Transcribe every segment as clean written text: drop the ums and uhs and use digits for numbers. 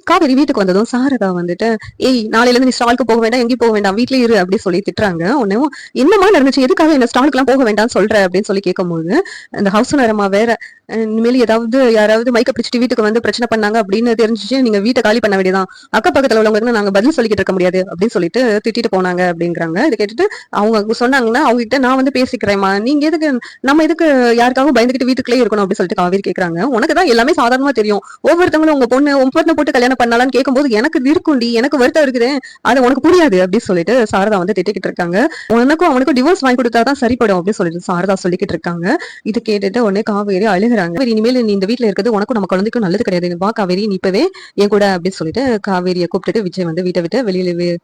காவேரி வீட்டுக்கு வந்ததும் சாரதா வந்துட்டு, "ஏய் நாளையில இருந்து நீ ஸ்டாலுக்கு போக வேண்டாம், எங்கேயும் போக வேண்டாம். வீட்லயே இரு" அப்படி சொல்லி திட்டுறாங்க. உடனேவும், "என்னம்மா நடந்துச்சு? எதுக்காக என்ன ஸ்டாலுக்குலாம் போக வேண்டாம்னு சொல்ற?" அப்படின்னு சொல்லி கேட்கும்போது, அந்த ஹவுஸ் ஓனர் அம்மா வேற, இனிமேல் ஏதாவது யாராவது மைக்க பிடிச்சுட்டு வீட்டுக்கு வந்து பிரச்சனை பண்ணாங்க அப்படின்னு தெரிஞ்சுச்சு, நீங்க வீட்ட காலி பண்ண வேண்டியதுதான். அக்கம் பக்கத்துல உள்ளவங்களுக்கு நாங்க பதில் சொல்லிக்கிட்டு இருக்க முடியாது" அப்படின்னு சொல்லிட்டு திட்டிட்டு போனாங்க அப்படிங்கிறாங்க. இத கேட்டுட்டு அவங்க சொன்னாங்கன்னா, "அவங்க கிட்ட நான் வந்து பேசிக்கிறேன்ம்மா. நீங்க எதுக்கு நம்ம எதுக்கு யாருக்காகவும் பயந்துகிட்டு வீட்டுக்குள்ளேயே இருக்கணும்?" அப்படின்னு சொல்லிட்டு காவேரி கேட்கறாங்க. "உனக்கு தான் எல்லாமே சாதாரணமா தெரியும். ஒவ்வொருத்தவங்களும் உங்க பொண்ண போட்டு கல்யாணம் பண்ணலாம்னு கேட்கும்போது எனக்கு இருக்கும்டி, எனக்கு வருத்தம் இருக்குது. அது உனக்கு புரியாது" அப்படின்னு சொல்லிட்டு சாரதா வந்து திட்டிக்கிட்டு இருக்காங்க. "உனக்கும் அவனுக்கும் டிவோர்ஸ் வாங்கி கொடுத்தா தான் சரிப்படும்" அப்படின்னு சொல்லிட்டு சாரதா சொல்லிக்கிட்டு இருக்காங்க. இது கேட்டுட்டு உடனே காவேரி அழுகுறாங்க. "காவேரி, இனிமேல் நீ இந்த வீட்ல இருக்கிறது உனக்கும் நம்ம குழந்தைக்கும் நல்லது கிடையாது. வா காவேரி, நீ இப்பவே என் கூட" அப்படின்னு சொல்லிட்டு காவேரியை கூப்பிட்டுட்டு விஜய் வந்து வீட்டை விட்டு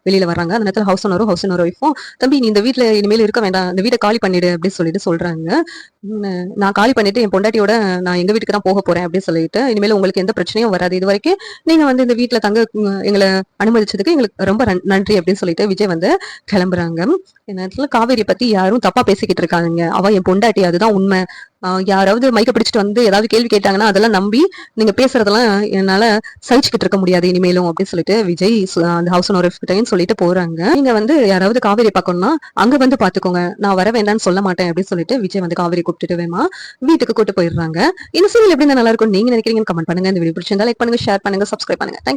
வெளியில வர்றாங்க. அந்த நேரத்துல ஹவுஸ் ஓனர் ஒய்ஃபும், "தம்பி, நீ இந்த வீட்ல இனிமேல் இருக்க வேண்டாம். இந்த வீட்டை காலி பண்ணிடு" அப்படின்னு சொல்லிட்டு சொல்றாங்க. "நான் காலி பண்ணிட்டு என் பொண்டாட்டியோட நான் எங்க வீட்டுக்கு தான் போக போறேன்" அப்படின்னு சொல்லிட்டு, "இனிமேல் உங்களுக்கு எந்த பிரச்சனையும் வராது. இதுவரைக்கும் நீங்க வந்து இந்த வீட்ல தங்க எங்கள அனுமதிச்சதுக்கு எங்களுக்கு ரொம்ப நன்றி" அப்படின்னு சொல்லிட்டு விஜய் வந்து கிளம்புறாங்க. இந்த நேரத்துல காவேரிய பத்தி யாரும் தப்பா பேசிக்கிட்டு இருக்காங்க. அவ என் பொண்டாட்டி, அதுதான் உண்மை. யாராவது மைக்க பிடிச்சிட்டு வந்து ஏதாவது கேள்வி கேட்டாங்கன்னா அதெல்லாம் நம்பி நீங்க பேசுறதெல்லாம் என்னால சகிச்சுக்கிட்டு இருக்க முடியாது இனிமேலும் அப்படின்னு சொல்லிட்டு விஜய் அந்த ஹவுஸ் ஓனர் கிட்டையும் சொல்லிட்டு போறாங்க. நீங்க வந்து யாராவது காவேரி பார்க்கணும்னா அங்க வந்து பாத்துக்கோங்க, நான் வர வேண்டாம்னு சொல்ல மாட்டேன் அப்படின்னு சொல்லிட்டு விஜய் வந்து காவேரி கூப்பிட்டுட்டு வேமா வீட்டுக்கு கூட்டு போயிடுறாங்க. இந்த சீரியல் எப்படி நல்லா இருக்கும் நீங்க நினைக்கிறீங்கன்னு கமெண்ட் பண்ணுங்க. இந்த வீடியோ பிடிச்சிருந்தா லைக் பண்ணுங்க, ஷேர் பண்ணுங்க, சப்ஸ்கிரைப் பண்ணுங்க. Thank you.